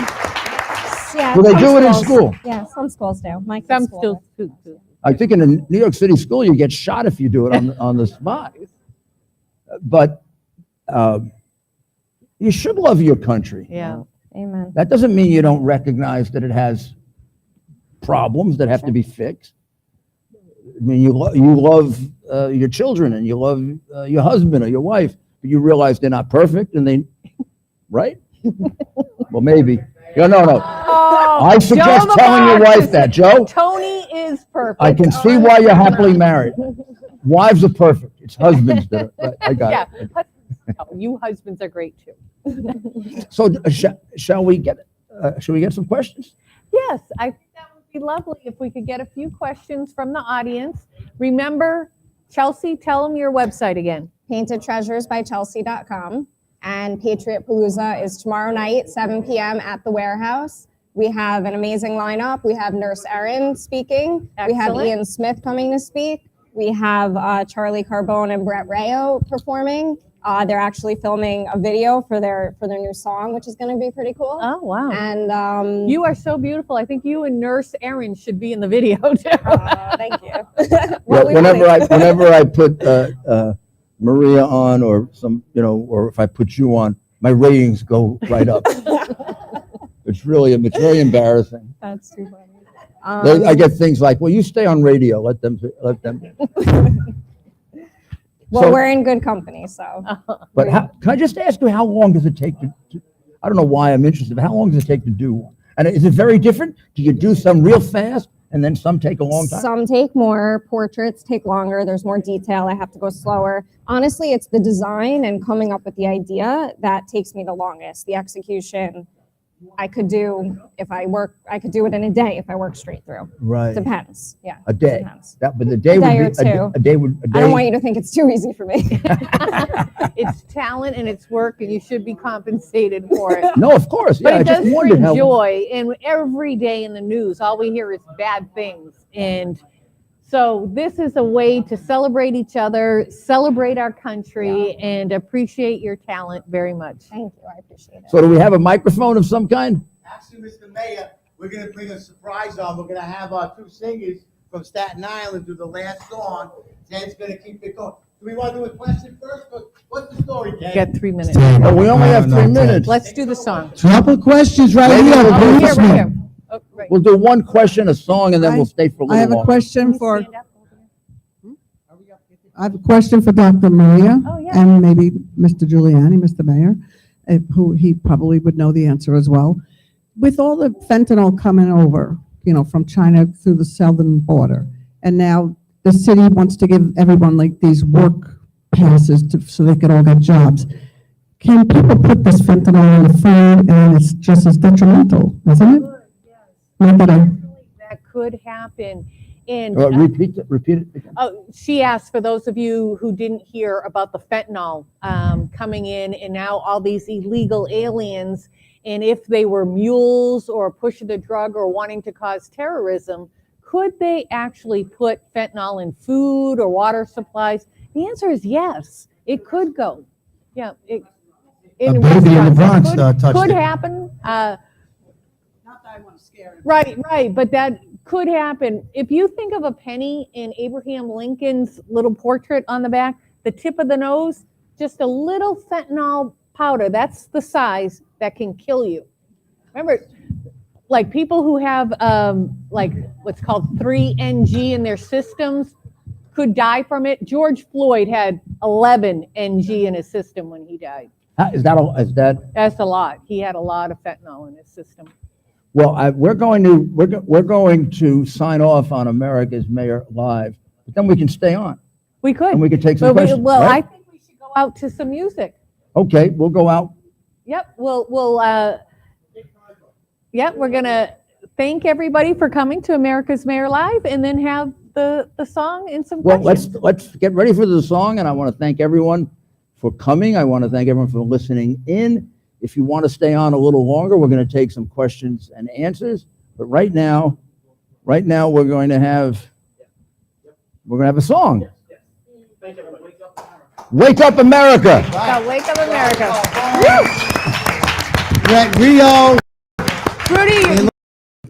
Yeah. Do they some do it in schools- school? Yeah, some schools do. My Some kids' school still. does. I think in a New York City school, you get shot if you do it on the spot. But you should love your country. Yeah. Amen. That doesn't mean you don't recognize that it has problems that have to be fixed. I mean, you love your children and you love your husband or your wife, but you realize they're not perfect and they, right? Well, maybe. No. I suggest Joe telling your Lamar wife that, Joe. Tony is perfect. I can see why you're happily married. Wives are perfect. It's husbands that are, I got it. Oh, you husbands are great too. So shall we get some questions? Yes, I think that would be lovely if we could get a few questions from the audience. Remember, Chelsea, tell them your website again. PaintedTreasuresByChelsea.com. And Patriot Palooza is tomorrow night, 7 p.m. at the warehouse. We have an amazing lineup. We have Nurse Erin speaking. We have Excellent. Ian Smith coming to speak. We have Charlie Carbone and Brett Rayo performing. They're actually filming a video for their new song, which is going to be pretty cool. Oh, wow. And You are so beautiful. I think you and Nurse Erin should be in the video too. thank you. Well, we whenever really- I put Maria on or or if I put you on, my ratings go right up. It's very embarrassing. That's too funny. I get things like, well, you stay on radio, let them. Well, So- we're in good company, so. But can I just ask you, how long does it take to I don't know why I'm interested, but how long does it take to do one? And is it very different? Do you do some real fast and then some take a long time? Some take more, portraits take longer, there's more detail, I have to go slower. Honestly, it's the design and coming up with the idea that takes me the longest. The execution, I could do I could do it in a day if I work straight through. Right. Depends, yeah. A day. Depends. But the day A would day be or two. a day would. I don't want you to think it's too easy for me. It's talent and it's work, and you should be compensated for it. No, of course. But Yeah, I it just does wondered bring how. joy, and every day in the news, all we hear is bad things. And so this is a way to celebrate each other, celebrate our country, and appreciate your talent very much. Thank you, I appreciate it. So do we have a microphone of some kind? Actually, Mr. Mayor, we're gonna bring a surprise on. We're gonna have our two singers from Staten Island do the last song. Ted's gonna keep it going. Do we want to do a question first? What's the story, Ted? Get 3 minutes. Oh, we only have 3 minutes. Let's do the song. Couple questions right Maybe here. we'll do Oh, this here, right one. here. Oh, right. We'll do one question, a song, and then we'll stay for a I have little a longer. question for, Stand up. I have a question for Dr. Maria Oh, yeah. and maybe Mr. Giuliani, Mr. Mayor, who he probably would know the answer as well. With all the fentanyl coming over, from China through the southern border, and now the city wants to give everyone like these work passes so they could all get jobs. Can people put this fentanyl in the food and it's just as detrimental, isn't it? Make it a- That could happen. And Repeat it again. oh, she asked for those of you who didn't hear about the fentanyl coming in, and now all these illegal aliens, and if they were mules or pushing the drug or wanting to cause terrorism, could they actually put fentanyl in food or water supplies? The answer is yes, it could go. Yeah, A baby in the Bronx touched could it. happen. Right, but that could happen. If you think of a penny in Abraham Lincoln's little portrait on the back, the tip of the nose, just a little fentanyl powder, that's the size that can kill you. Remember, like people who have like what's called 3NG in their systems could die from it. George Floyd had 11 NG in his system when he died. Is that? That's a lot. He had a lot of fentanyl in his system. Well, we're going to sign off on America's Mayor Live, but then we can stay on We could. and we can take some But questions. I right? think we should go out to some music. Okay, we'll go out. Yep, we're gonna thank everybody for coming to America's Mayor Live, and then have the song and some Well, questions. let's get ready for the song, and I want to thank everyone for coming. I want to thank everyone for listening in. If you want to stay on a little longer, we're going to take some questions and answers. But right now we're going to have a song. Wake Up America. So Wake Up America. Rio. Rudy,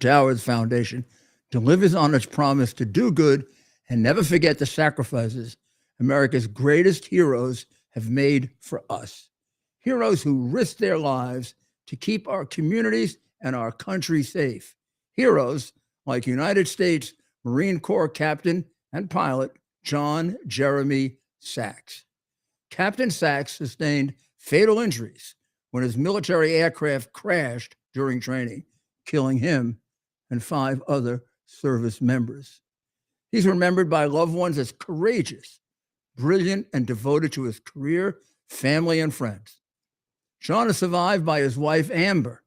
Towers Foundation. delivers on its promise to do good and never forget the sacrifices America's greatest heroes have made for us. Heroes who risked their lives to keep our communities and our country safe. Heroes like United States Marine Corps Captain and pilot John Jeremy Sachs. Captain Sachs sustained fatal injuries when his military aircraft crashed during training, killing him and 5 other service members. He's remembered by loved ones as courageous, brilliant, and devoted to his career, family, and friends. John is survived by his wife, Amber,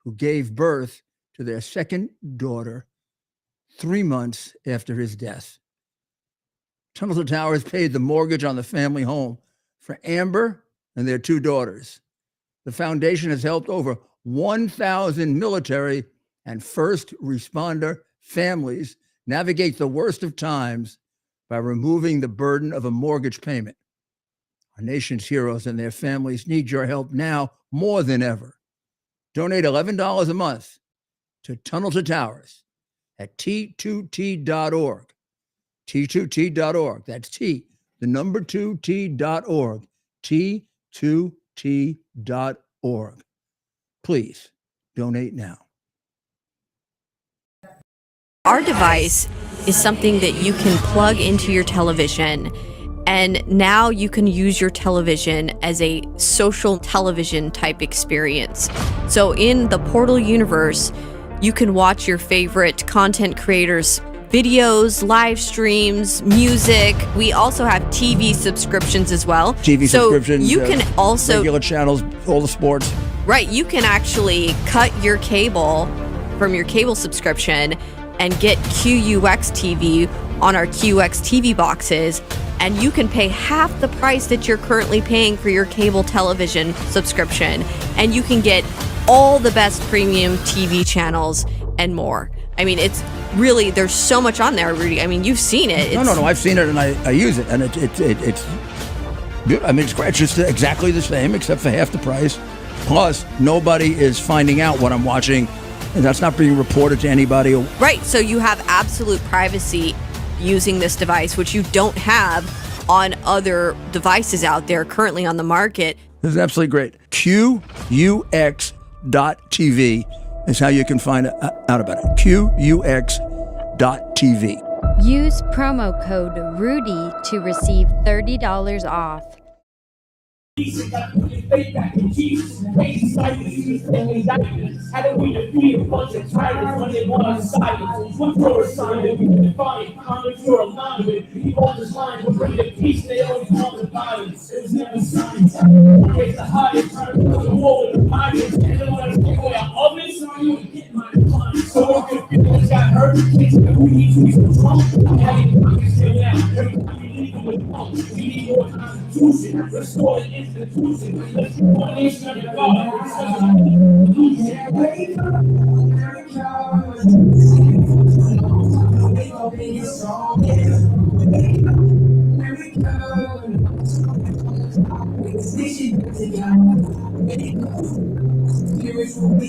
who gave birth to their second daughter 3 months after his death. Tunnel to Towers paid the mortgage on the family home for Amber and their 2 daughters. The foundation has helped over 1,000 military and first responder families navigate the worst of times by removing the burden of a mortgage payment. Our nation's heroes and their families need your help now more than ever. Donate $11 a month to Tunnel to Towers at T2T.org. T2T.org. That's T, the number 2T.org. T2T.org. Please donate now. Our device is something that you can plug into your television, and now you can use your television as a social television type experience. So in the Portal universe, you can watch your favorite content creators' videos, live streams, music. We also have TV subscriptions as well. TV subscriptions. So you can also regular channels, all the sports. Right, you can actually cut your cable from your cable subscription and get QUX TV on our QX TV boxes, and you can pay half the price that you're currently paying for your cable television subscription, and you can get all the best premium TV channels and more. I mean, it's really, there's so much on there, Rudy. I mean, you've seen it. No, I've seen it and I use it, and it's I mean, it's just exactly the same except for half the price. Plus, nobody is finding out what I'm watching, and that's not being reported to anybody. Right, so you have absolute privacy using this device, which you don't have on other devices out there currently on the market. This is absolutely great. QUX.TV is how you can find out about it. QUX.TV. Use promo code RUDY to receive $30 off. Had to we defeat a bunch of tyrants when they want our silence? One pro assignment, we can define common your alignment. He holds his line, we're bringing the peace, they always call the violence. It was never science. Raise the highest, trying to put the war with the pirates. And then let us take away our ovens, so you would get my decline. So what could people got hurt? Kids that we need to be strong. I'm having pockets here now. Every time we leave them with pump, we need more constitution. Restore the institution. Let's keep one nation under God. Here is what we